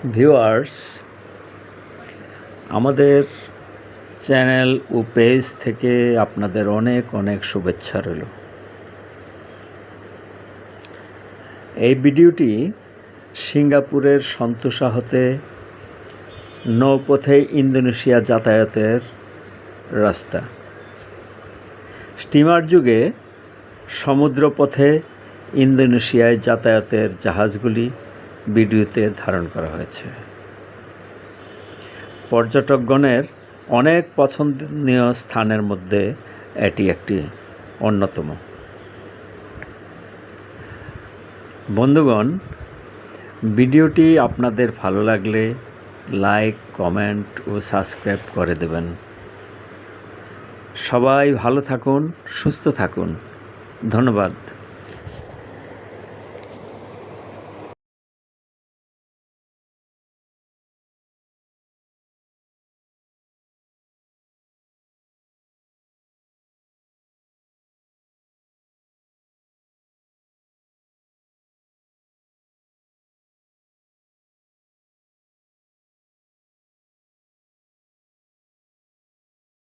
Viewers, আমাদের channel ও page থেকে আপনাদের অনেক অনেক শুভেচ্ছা রইল। এই ভিডিওটি সিঙ্গাপুরের সন্তোসা হতে নৌপথে ইন্দোনেশিয়া যাতায়াতের রাস্তা। স্টিমার যুগে সমুদ্রপথে ইন্দোনেশিয়ায় যাতায়াতের জাহাজগুলি ভিডিওতে ধারণ করা হয়েছে। পর্যটকগণের অনেক পছন্দনীয় স্থানের মধ্যে এটি একটি অন্যতম। বন্ধুগণ, ভিডিওটি আপনাদের ভালো লাগলে লাইক, কমেন্ট ও সাবস্ক্রাইব করে দেবেন। সবাই ভালো থাকুন, সুস্থ থাকুন। ধন্যবাদ।